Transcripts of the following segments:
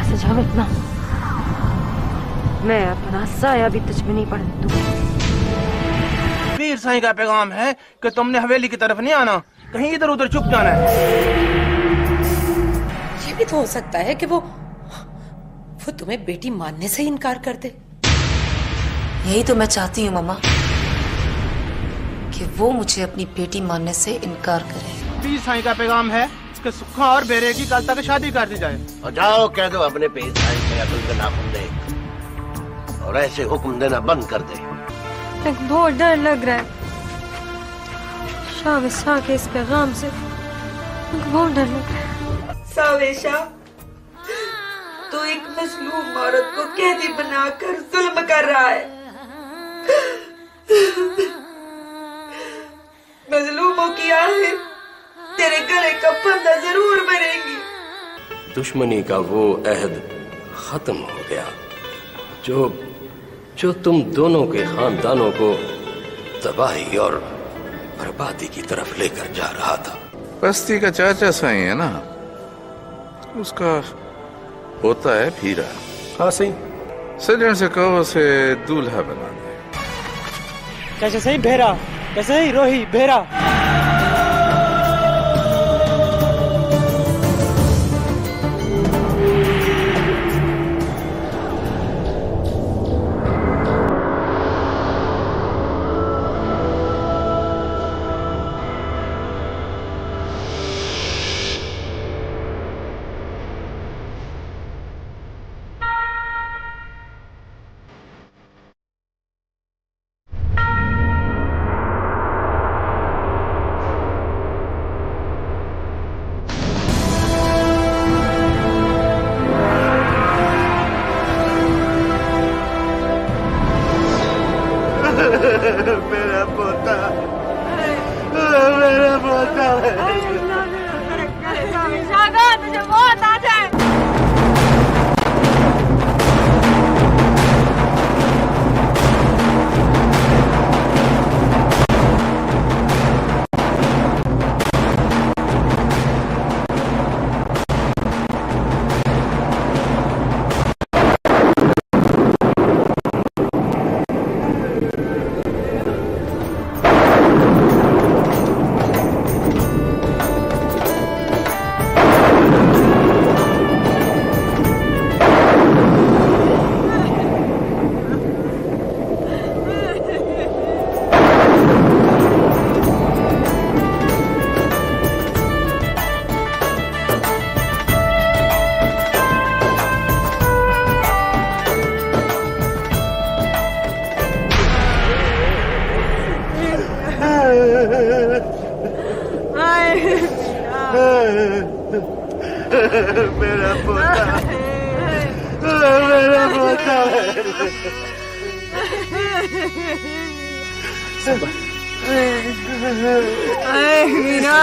से जावेद ना, मैं अपना साया भी तुझ में नहीं पड़ने दूंगी। पीर साईं का पैगाम है कि तुमने हवेली की तरफ नहीं आना, कहीं इधर उधर छुप जाना है। ये भी तो हो सकता है कि वो तुम्हें बेटी मानने से इनकार कर दे। यही तो मैं चाहती हूँ मामा, कि वो मुझे अपनी बेटी मानने से इनकार करे। पीर साईं का पैगाम है कि सुखा और बेरे की कल तक शादी कर दी जाए। और जाओ कह दो अपने पीर साईं से अकल के नाखून दे और ऐसे हुक्म देना बंद कर दे। बहुत डर लग रहा है शाह शाह के इस पैगाम से, बहुत डर लग रहा है। सावेशा, तू एक मजलूम औरत को कैदी बनाकर जुल्म कर रहा है। मजलूमों की आहें तेरे गले का फंदा जरूर भरेंगी। दुश्मनी का वो अहद खत्म हो गया जो तुम दोनों के खानदानों को तबाही और बर्बादी की तरफ लेकर जा रहा था। बस्ती का चाचा साईं है ना, उसका होता है भीरा। हाँ सही। सजन से कहो उसे दूल्हा बना दे। कैसे सही भेरा, कैसे ही रोही भेरा। मेरा पोता, मेरा पोता। तुझे बहुत आ जाए। मेरा पोता, मेरा पोता। मीरा,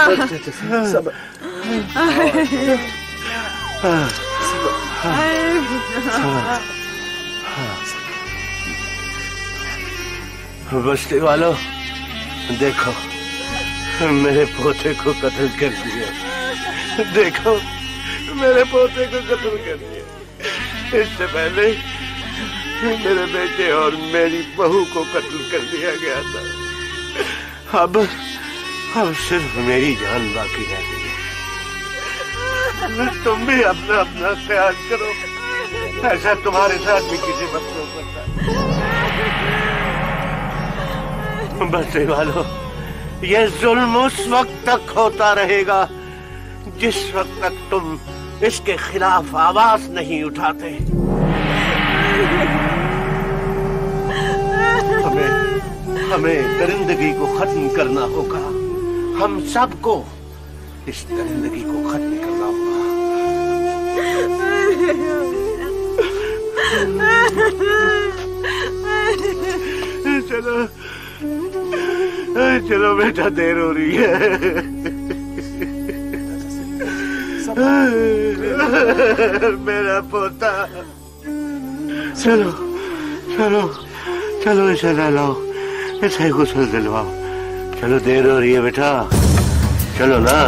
बस्ती वालों, देखो मेरे पोते को कत्ल कर दिया। देखो मेरे पोते को कत्ल कर दिया। इससे पहले मेरे बेटे और मेरी बहू को कत्ल कर दिया गया था। अब सिर्फ मेरी जान बाकी रह गई है। तुम भी अपना अपना ख्याल करो, ऐसा तुम्हारे साथ भी किसी वक्त हो सकता है। बस्ती वालों, ये जुल्म उस वक्त तक होता रहेगा जिस वक्त तक तुम इसके खिलाफ आवाज नहीं उठाते। हमें दरिंदगी को खत्म करना होगा। हम सबको इस दरिंदगी को खत्म करना होगा। चलो चलो बेटा, देर हो रही है। मेरा पोता, चलो चलो चलो, इसे लाओ, इसे गुस्ल दिलवाओ। चलो देर हो रही है बेटा, चलो ना।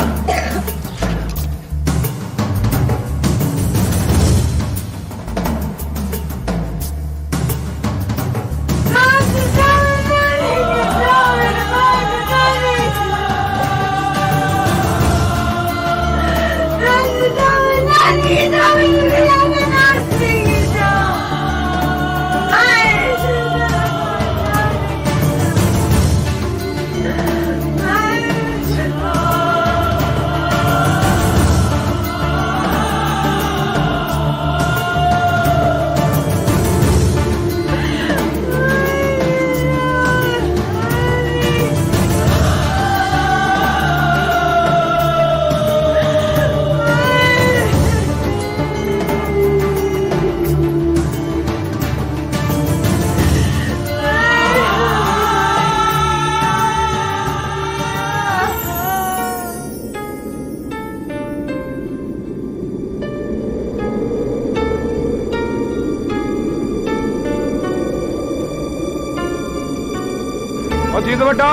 जिंद बड्डा,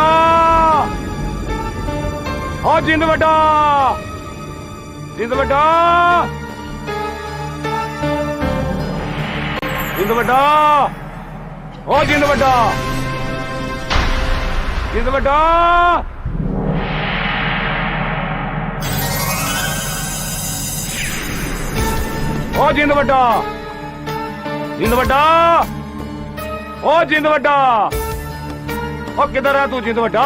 हाँ जिंद बड्डा, जिंद बड्डा, जिंद बड्डा, हाँ जिंद बड्डा, जिंद बड्डा, हाँ जिंद बड्डा, जिंद बड्डा, हाँ जिंद बड्डा, और किधर है तू जिंद बड्डा?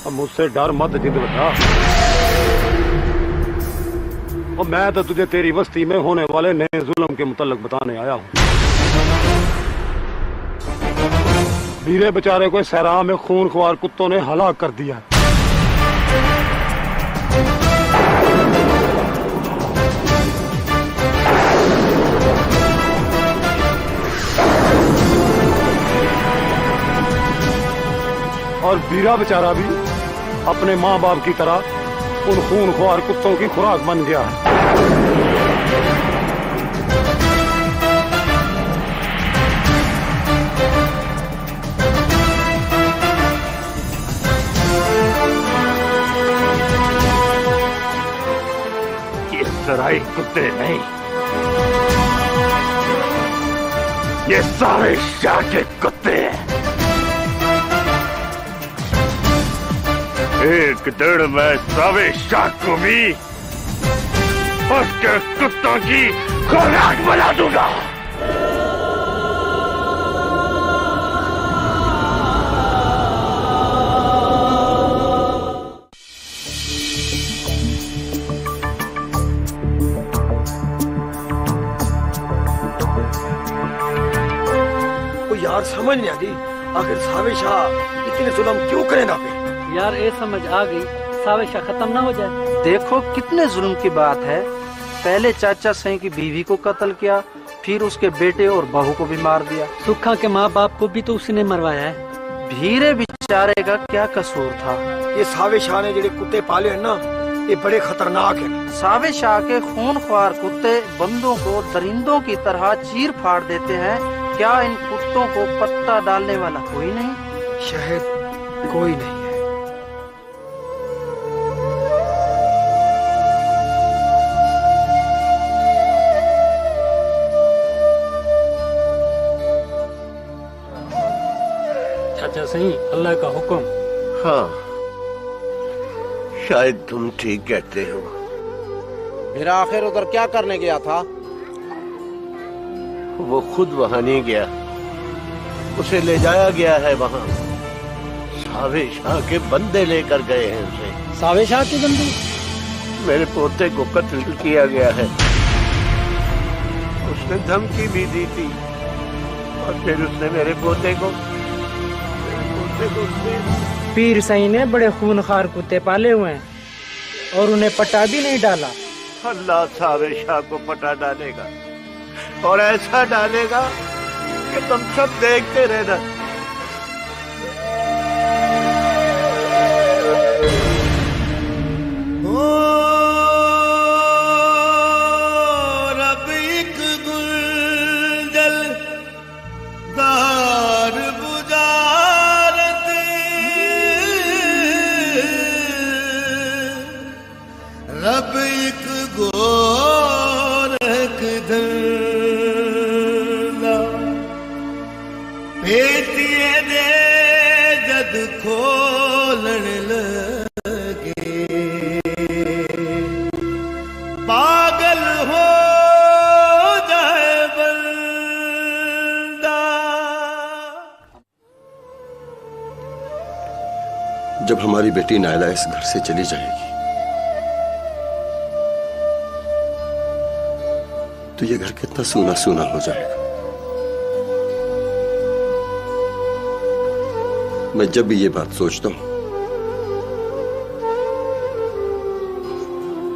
अब मुझसे डर मत जिंद बड्डा, और मैं तो तुझे तेरी बस्ती में होने वाले नए जुल्म के मुतल्लिक बताने आया हूँ। वीरे बेचारे को सहरा में खूनख्वार कुत्तों ने हलाक कर दिया। और वीरा बेचारा भी अपने माँ बाप की तरह उन खूनख्वार कुत्तों की खुराक बन गया है। ये सराय कुत्ते नहीं, ये सारे शाह के कुत्ते हैं। एक दिन मैं सावे शाह को भी उसके कुत्तों की खुराक बना दूंगा। वो यार समझ नहीं आती आखिर सावे शाह इतने जुल्म क्यों करेगा पे? यार ये समझ आ गई, सावे शाह खत्म ना हो जाए। देखो कितने जुल्म की बात है। पहले चाचा सही की बीवी को कत्ल किया, फिर उसके बेटे और बहू को भी मार दिया। सुखा के माँ बाप को भी तो उसने मरवाया है। भीरे बेचारे का क्या कसूर था? ये सावे शाह ने जेडे कुत्ते पाले हैं ना, ये बड़े खतरनाक हैं। सावे शाह के खूनख्वार कुत्ते बंदों को दरिंदों की तरह चीर फाड़ देते हैं। क्या इन कुत्तों को पत्ता डालने वाला कोई नहीं? शायद कोई नहीं है। चाचा सही, अल्लाह का हुक्म। हाँ, शायद तुम ठीक कहते हो। फिर आखिर उधर क्या करने गया था? वो खुद वहां नहीं गया, उसे ले जाया गया है वहां। सावे शाह के बंदे लेकर गए हैं उसे। सावे शाह के बंदे? मेरे पोते को कत्ल किया गया है। उसने धमकी भी दी थी और फिर उसने मेरे पोते को पीर सही ने बड़े खूनखार कुत्ते पाले हुए हैं और उन्हें पटा भी नहीं डाला। अल्लाह सावे शाह को पटा डालेगा और ऐसा डालेगा कि तुम सब देखते रहना। रब एक गुंजल दार बुजारत, रब एक गोरख धंधा पेट जब हमारी बेटी नायला इस घर से चली जाएगी तो ये घर कितना सूना सूना हो जाएगा। मैं जब भी ये बात सोचता हूं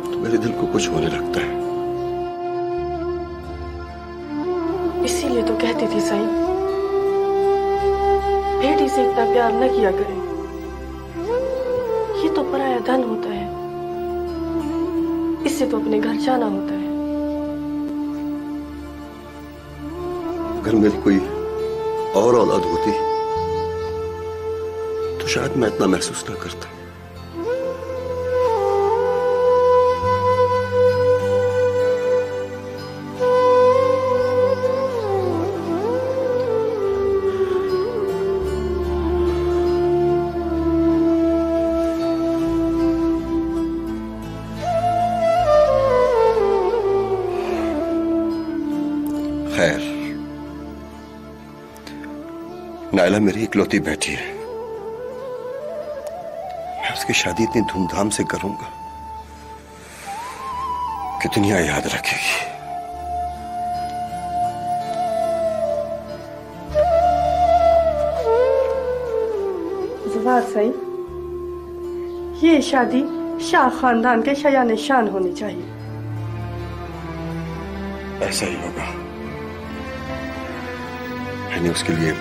तो मेरे दिल को कुछ होने लगता है। इसीलिए तो कहती थी साईं, बेटी से इतना प्यार न किया करें, ये तो पराया धन होता है, इससे तो अपने घर जाना होता है। अगर मेरी कोई और औलाद होती तो शायद मैं इतना महसूस ना करता। खैर, नायला मेरी इकलौती बेटी है। मैं उसकी शादी इतनी धूमधाम से करूंगा कि दुनिया याद रखेगी। जवार साईं, ये शादी शाह खानदान के शयान शान होनी चाहिए। ऐसा ही होगा। मैंने उसके लिए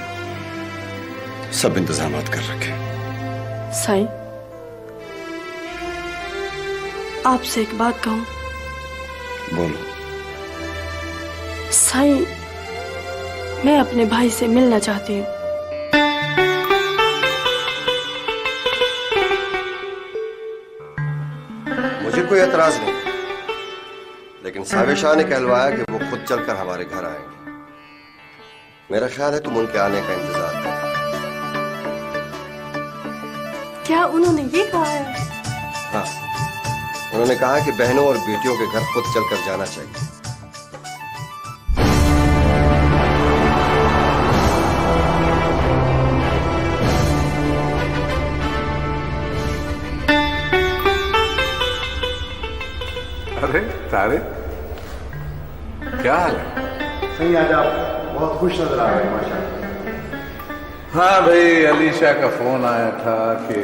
सब इंतजामात कर रखे। साईं, आपसे एक बात कहूं? बोलो। साईं, मैं अपने भाई से मिलना चाहती हूँ। मुझे कोई एतराज नहीं, लेकिन सावे शाह ने कहलवाया कि वो खुद चलकर हमारे घर आएंगे। मेरा ख्याल है तुम उनके आने का इंतजार करो। क्या उन्होंने ये कहा है? हाँ, उन्होंने कहा कि बहनों और बेटियों के घर खुद चलकर जाना चाहिए। अरे तारे, क्या हाल है? सही, आज आप बहुत खुश नजर आ रहे हैं माशाल्लाह। हाँ भाई, अलीशा का फोन आया था कि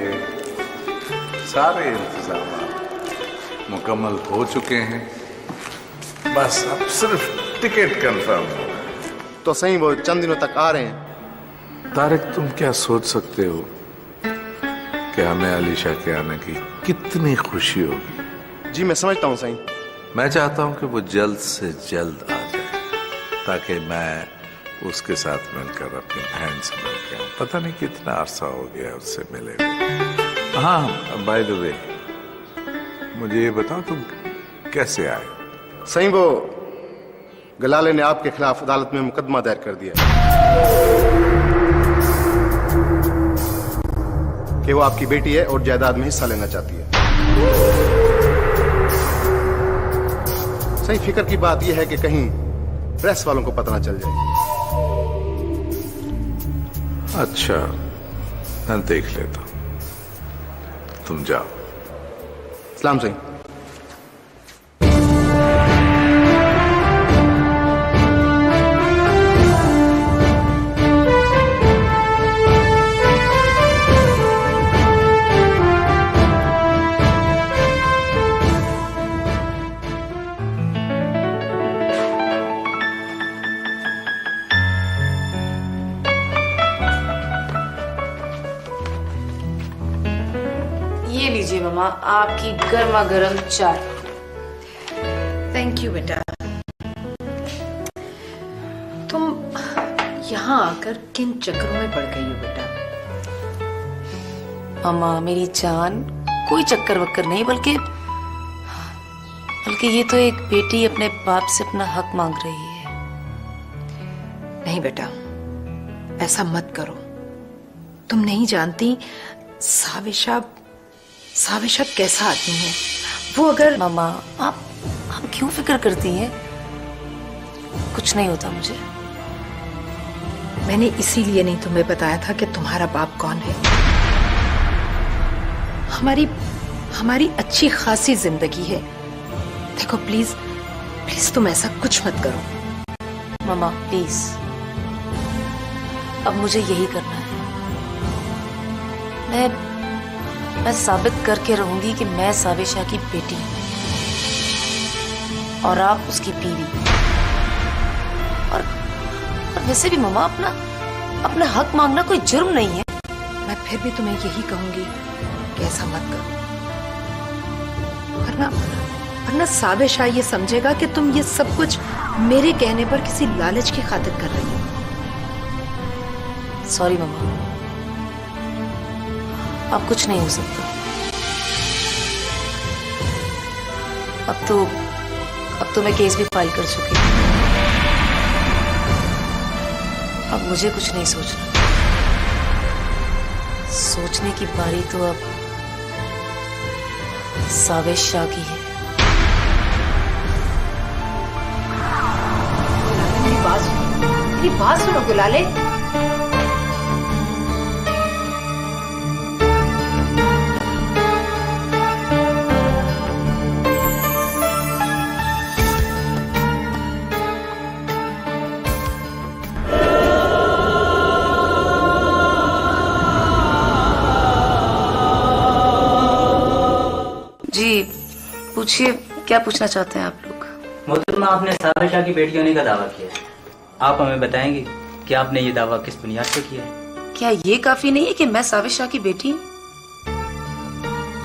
सारे इंतजाम मुकम्मल हो चुके हैं, बस अब सिर्फ टिकट कंफर्म हो। तो सही वो चंद दिनों तक आ रहे हैं। तारिक, तुम क्या सोच सकते हो कि हमें अलीशा के आने की कितनी खुशी होगी। जी मैं समझता हूँ सही। मैं चाहता हूं कि वो जल्द से जल्द आ जाए ताकि मैं उसके साथ मिलकर अपनी बहन से मिल के आऊं। पता नहीं कितना अरसा हो गया उससे मिले। हाँ, बाय द वे, मुझे ये बताओ तुम कैसे आए? सही वो गलाले ने आपके खिलाफ अदालत में मुकदमा दायर कर दिया कि वो आपकी बेटी है और जायदाद में हिस्सा लेना चाहती है। सही फिक्र की बात यह है कि कहीं प्रेस वालों को पता ना चल जाए। अच्छा, मैं देख लेता हूं, तुम जाओ। सलाम सही। ये लीजिए मामा, आपकी गर्मा गर्म चाय। थैंक यू बेटा। तुम यहाँ आकर किन चक्करों में पड़ गई हो बेटा? मामा मेरी जान, कोई चक्कर वक्कर नहीं, बल्कि ये तो एक बेटी अपने बाप से अपना हक मांग रही है। नहीं बेटा, ऐसा मत करो। तुम नहीं जानती साविशा कैसा आदमी है। वो अगर मामा आप क्यों फिक्र करती हैं? कुछ नहीं होता मुझे। मैंने इसीलिए नहीं तुम्हें बताया था कि तुम्हारा बाप कौन है। हमारी अच्छी खासी जिंदगी है। देखो प्लीज प्लीज तुम ऐसा कुछ मत करो। मम्मा प्लीज, अब मुझे यही करना है। मैं साबित करके रहूंगी कि मैं साबिर शाह की बेटी हूं और आप उसकी बीवी। और वैसे भी मम्मा, अपना हक मांगना कोई जुर्म नहीं है। मैं फिर भी तुम्हें यही कहूंगी कि ऐसा मत करो, वरना साबिर शाह ये समझेगा कि तुम ये सब कुछ मेरे कहने पर किसी लालच की खातिर कर रही हो। सॉरी मम्मा, अब कुछ नहीं हो सकता। अब तो मैं केस भी फाइल कर चुकी हूँ। अब मुझे कुछ नहीं सोचना। सोचने की बारी तो अब साबिर शाह की है। मेरी बात सुनो गुलाले। जी पूछिए, क्या पूछना चाहते हैं आप लोग? मोहतरमा, आपने साबिर शाह की बेटी होने का दावा किया है। आप हमें बताएंगे कि आपने ये दावा किस बुनियाद पर किया है? क्या ये काफी नहीं है कि मैं साबिर शाह की बेटी हूँ?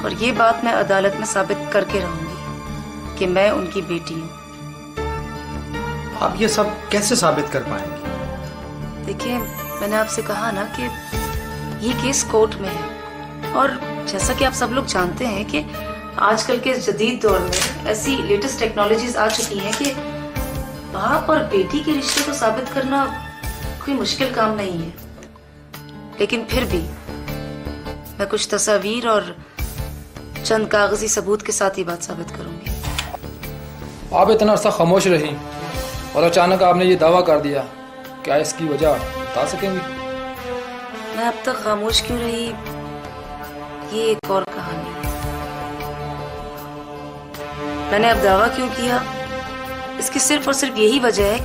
और ये बात मैं अदालत में साबित करके रहूंगी कि मैं उनकी बेटी हूँ। आप ये सब कैसे साबित कर पाएंगे? देखिए, मैंने आपसे कहा ना कि ये केस कोर्ट में है, और जैसा कि आप सब लोग जानते हैं कि आजकल के जदीद दौर में ऐसी लेटेस्ट टेक्नोलॉजीज आ चुकी हैं कि बाप और बेटी के रिश्ते को साबित करना कोई मुश्किल काम नहीं है। लेकिन फिर भी मैं कुछ तस्वीर और चंद कागजी सबूत के साथ ही बात साबित करूंगी। आप इतना अरसा खामोश रही और अचानक आपने ये दावा कर दिया, क्या इसकी वजह बता सकेंगी? मैं अब तक खामोश क्यों रही, ये एक और कहानी है। मैंने अब दावा क्यों किया, इसकी सिर्फ और सिर्फ यही वजह है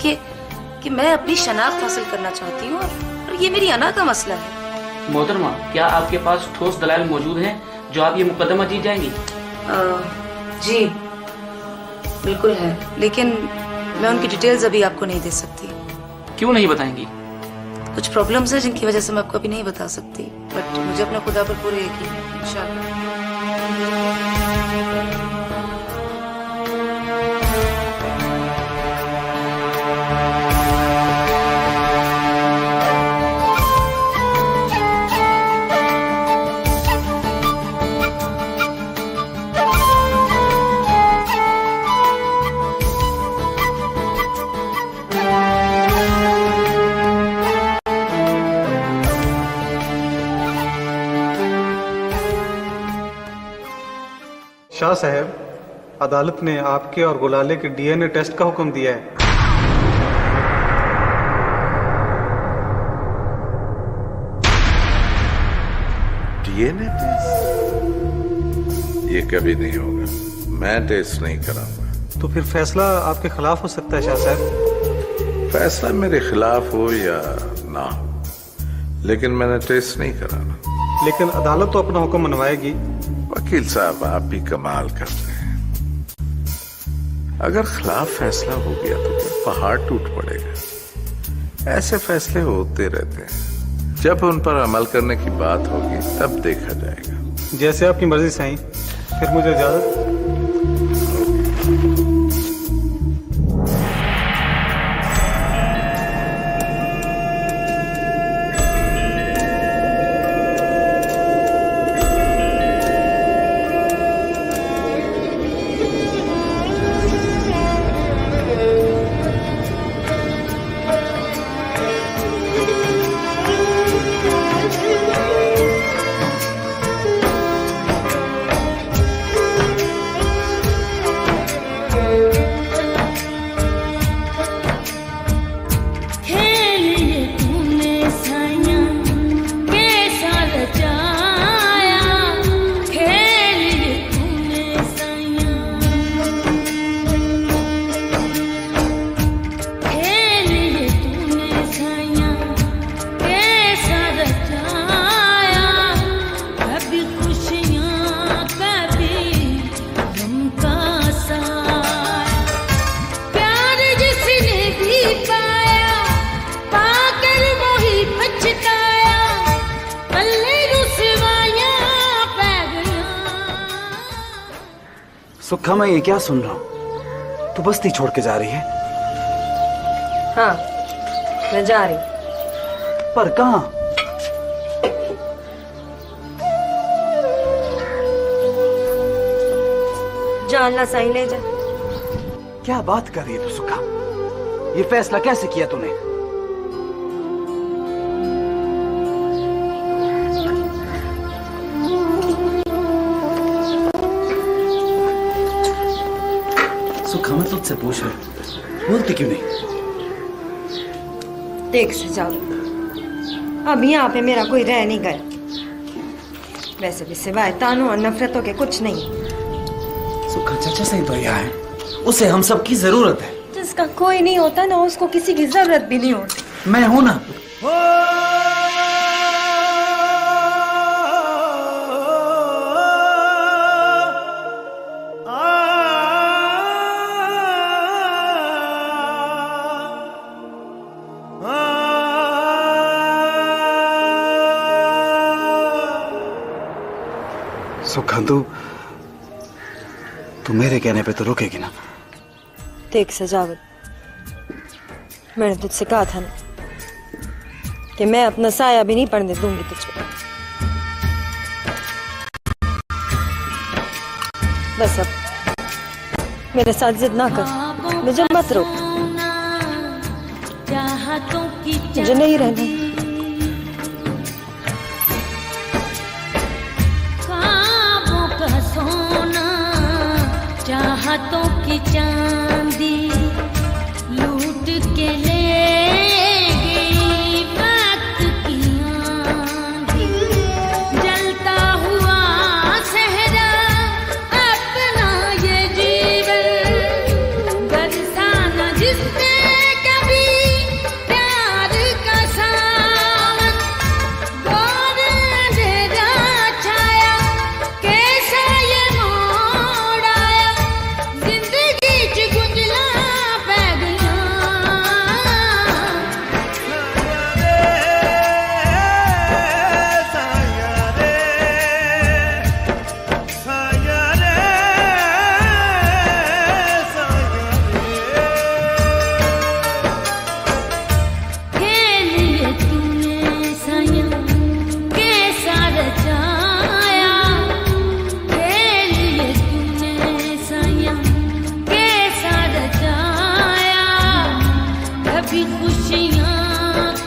कि मैं अपनी शनाख्त हासिल करना चाहती हूँ, और ये मेरी अना का मसला है। मोहतरमा, क्या आपके पास ठोस दलाइल मौजूद हैं जो आप ये मुकदमा जीत जाएंगी? जी बिल्कुल है, लेकिन मैं उनकी डिटेल्स अभी आपको नहीं दे सकती। क्यों नहीं बताएंगी? कुछ प्रॉब्लम्स है जिनकी वजह से मैं आपको अभी नहीं बता सकती, बट मुझे अपने खुदा पर पूरे यकीन है, इंशाअल्लाह। शाह साहब, अदालत ने आपके और गुलाले के डीएनए टेस्ट का हुक्म दिया है। DNA test? ये कभी नहीं होगा, मैं टेस्ट नहीं कराऊंगा। तो फिर फैसला आपके खिलाफ हो सकता है शाह साहब। फैसला मेरे खिलाफ हो या ना हो, लेकिन मैंने टेस्ट नहीं कराना। लेकिन अदालत तो अपना हुक्म मनवाएगी। वकील साहब, आप भी कमाल करते हैं। अगर खिलाफ फैसला हो गया तो फिर पहाड़ टूट पड़ेगा। ऐसे फैसले होते रहते हैं, जब उन पर अमल करने की बात होगी तब देखा जाएगा। जैसे आपकी मर्जी साईं, फिर मुझे इजाजत। सुखा, मैं ये क्या सुन रहा हूँ? तू बस्ती छोड़ के जा रही है? हाँ, मैं जा रही। पर कहाँ? जानना सही ले जा। क्या बात कर रही है तू सुखा? ये फैसला कैसे किया तूने? सुखा, मैं तुझसे पूछ रहा हूं, बोलती क्यों नहीं? देख से जाओ, अब यहाँ पे मेरा कोई रह नहीं गया। वैसे भी सिवाय तानों और नफरतों के कुछ नहीं। सुखा, चाचा सही तो यहाँ है, उसे हम सब की जरूरत है। जिसका कोई नहीं होता ना, उसको किसी की जरूरत भी नहीं होती। मैं हूं ना। सुखा, तू मेरे कहने पे तो रुकेगी ना? देख सजावट, मैंने तुझसे कहा था ना कि मैं अपना साया भी नहीं पड़ने दूंगी तुझको। बस अब मेरे साथ जिद ना कर, मुझे मत रोक। मुझे नहीं रहना। चाहतों की चांदी लूट के लेगी वक्त की आंधी, जलता हुआ सहरा अपना ये जीवन, बरसाना जिसने कभी प्यार का सावन, गौर अंधेरा छाया कैसा ये मोड़ आया, जिंदगी च गुंजला पै गया। खेल ये तूने साया कैसा रचाया, खेल ये तूने साया कैसा रचाया, कभी खुशियाँ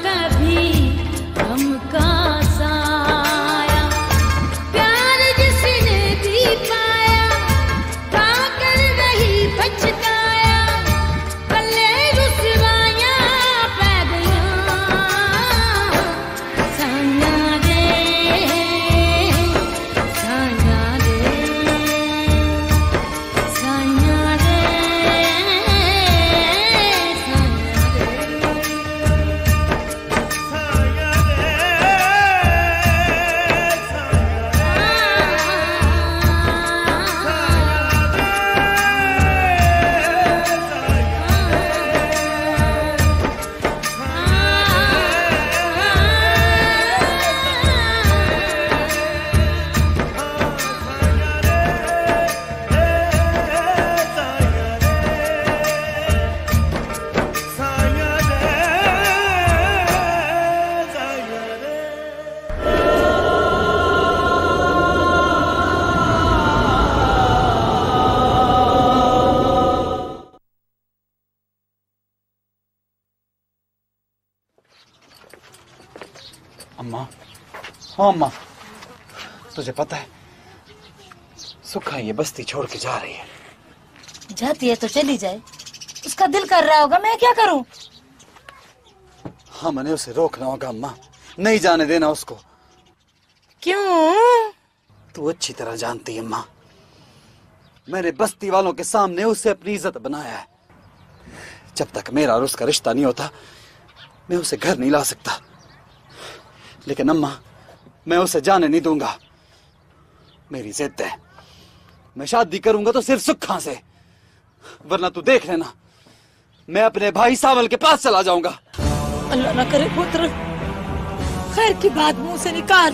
कभी गम का साया, प्यार जिसने भी पाया पाकर नहीं पछताया, पल्ले रुसवाइयाँ पै गया। साया रे साया रे साया रे अम्मा, हाँ अम्मा, तुझे पता है सुखा ये बस्ती छोड़ के जा रही है। जाती है तो चली जाए, उसका दिल कर रहा होगा, मैं क्या करूं? हाँ, मैंने उसे रोकना होगा अम्मा, नहीं जाने देना उसको। क्यों? तू अच्छी तरह जानती है अम्मा, मैंने बस्ती वालों के सामने उसे अपनी इज्जत बनाया है। जब तक मेरा और उसका रिश्ता नहीं होता, मैं उसे घर नहीं ला सकता। लेकिन अम्मा, मैं उसे जाने नहीं दूंगा। मेरी जिद है, मैं शादी करूंगा तो सिर्फ सुखा से, वरना तू देख लेना मैं अपने भाई सावल के पास चला जाऊंगा। अल्लाह ना करे पुत्र, खैर की बात मुंह से निकाल।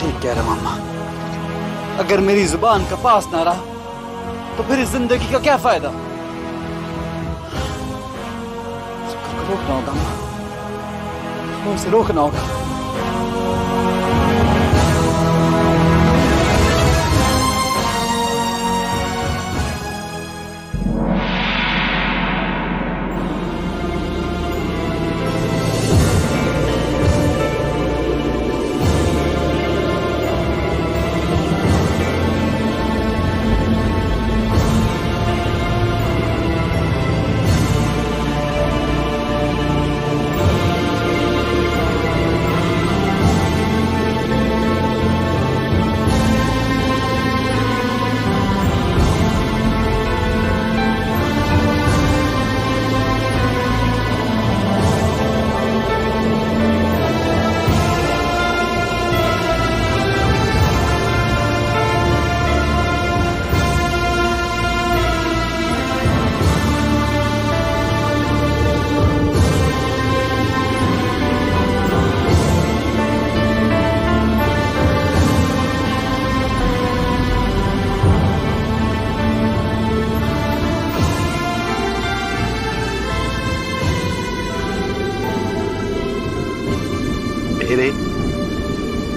ठीक कह रहा हूं अम्मा। अगर मेरी जुबान का पास ना रहा तो फिर इस जिंदगी का क्या फायदा? रोकना होगा अम्मा, उसे रोकना होगा।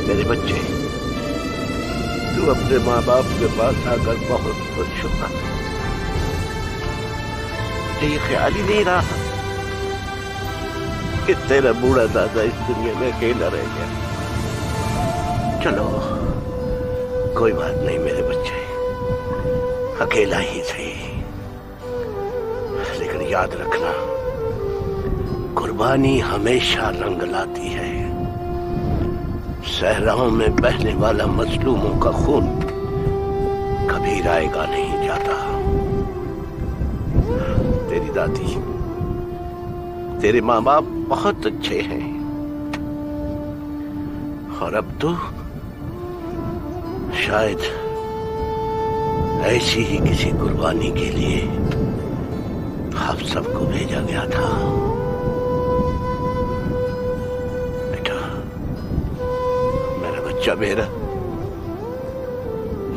मेरे बच्चे, तू अपने माँ बाप के पास आकर बहुत खुश होगा। मुझे ये ख्याल ही नहीं रहा कि तेरा बूढ़ा दादा इस दुनिया में अकेला रह गया। चलो कोई बात नहीं मेरे बच्चे, अकेला ही सही, लेकिन याद रखना कुर्बानी हमेशा रंग लाती है। सहराओं में बहने वाला मजलूमों का खून कभी रायगा नहीं जाता। तेरी दादी, तेरे माँ बाप बहुत अच्छे हैं, और अब तो शायद ऐसी ही किसी कुर्बानी के लिए आप सबको भेजा गया था। मेरा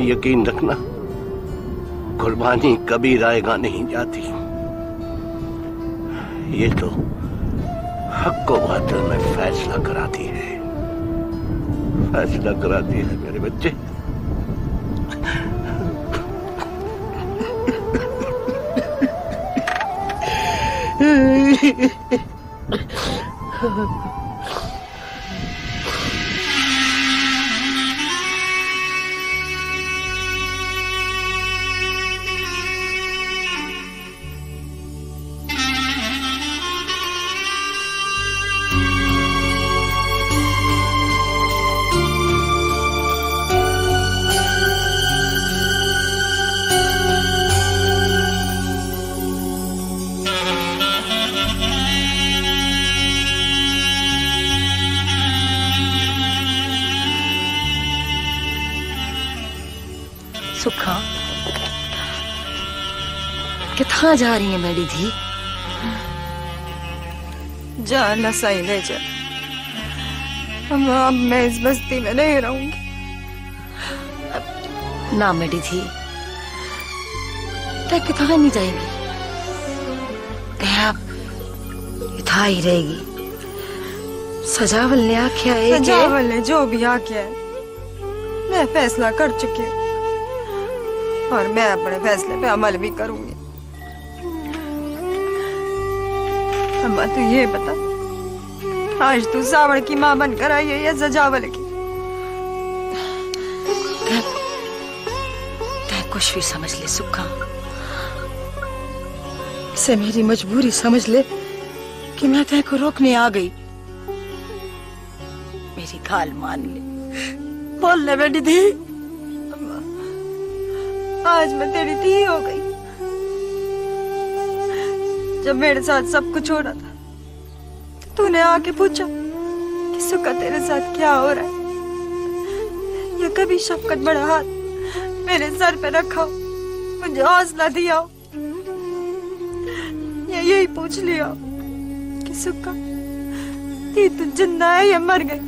यकीन रखना, कुर्बानी कभी रायगा नहीं जाती। ये तो हक को बातिल में फैसला कराती है, फैसला कराती है मेरे बच्चे। सुखा, कितना जा रही है मेरी धी? जाना सही ले जा। अब मैं इस बस्ती में नहीं रहूंगी। ना मेरी धी, ते कितना नहीं जाएगी, ते आप इतना ही रहेगी। सजावल ने आख्या है, सजावल ने जो भी आख्या है मैं फैसला कर चुकी हूँ, और मैं अपने फैसले पे अमल भी करूंगी। अम्मा तू ये बता, आज तू सावड़ की माँ बनकर आई है या सजावल की? तै कुछ भी समझ ले सुखा, इसे मेरी मजबूरी समझ ले कि मैं तै को रोकने आ गई। मेरी गाल मान ले, बोल ले बेटी धी। आज मैं तेरी धी हो गई। जब मेरे साथ सब कुछ हो रहा था तो तूने आके पूछा कि सुखा तेरे साथ क्या हो रहा है, या कभी शफकत बड़ा हाथ मेरे सर पे रखा, मुझे हौसला दिया, या यही पूछ लिया कि सुखा धी तू जिंदा है या मर गई?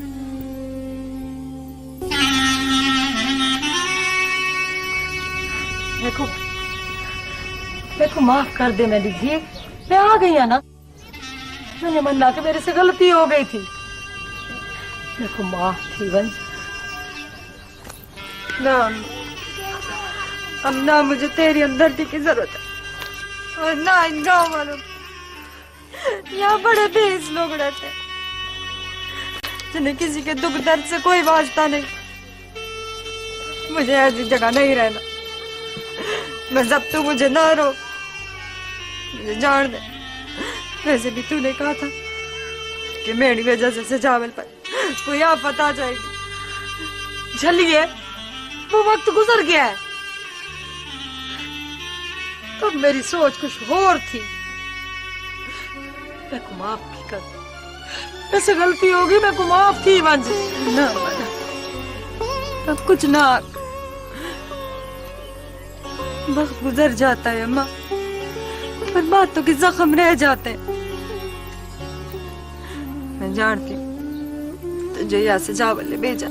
मेरे को माफ कर दे मेरी धी, मैं आ गई है ना, मैंने मना के मेरे से गलती हो गई थी, मेरे को माफ थी वंश। ना अब ना मुझे तेरी हमदर्दी की जरूरत है और ना इन गाँव वालों की। यहाँ बड़े बेस लोग रहते हैं जिन्हें किसी के दुख दर्द से कोई वास्ता नहीं। मुझे ऐसी जगह नहीं रहना। मैं जब तू मुझे ना रोक, मुझे जान दे। वैसे भी तूने कहा था कि मेरी वजह से सजावल पर कोई आफत आ जाएगी। चलिए वो वक्त गुजर गया है, तब मेरी सोच कुछ और थी। मैं को माफ भी कर, ऐसे गलती होगी, मैं को माफ थी वंश। ना अब कुछ ना, वक्त गुजर जाता है अम्मा, पर बातों के जख्म रह जाते हैं। मैं जानती हूँ तुझे यहाँ से जावल ने भेजा,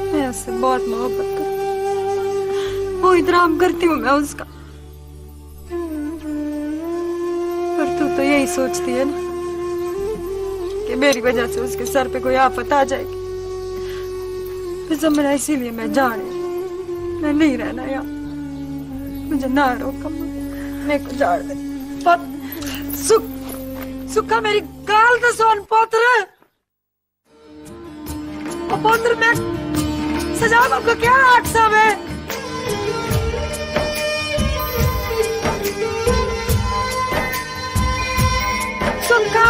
मैं उससे बहुत मोहब्बत करती हूँ, वो एहतराम करती हूँ मैं उसका। पर तू तो यही सोचती है ना कि मेरी वजह से उसके सर पे कोई आफत आ जाएगी। फिर समझना, इसीलिए मैं जान, मैं नहीं रहना यार, मुझे ना रोक, मेरे को जान दे। सुखा मेरी गाल तो सोन पोत्र में सजावल को क्या आठ सब है। सुखा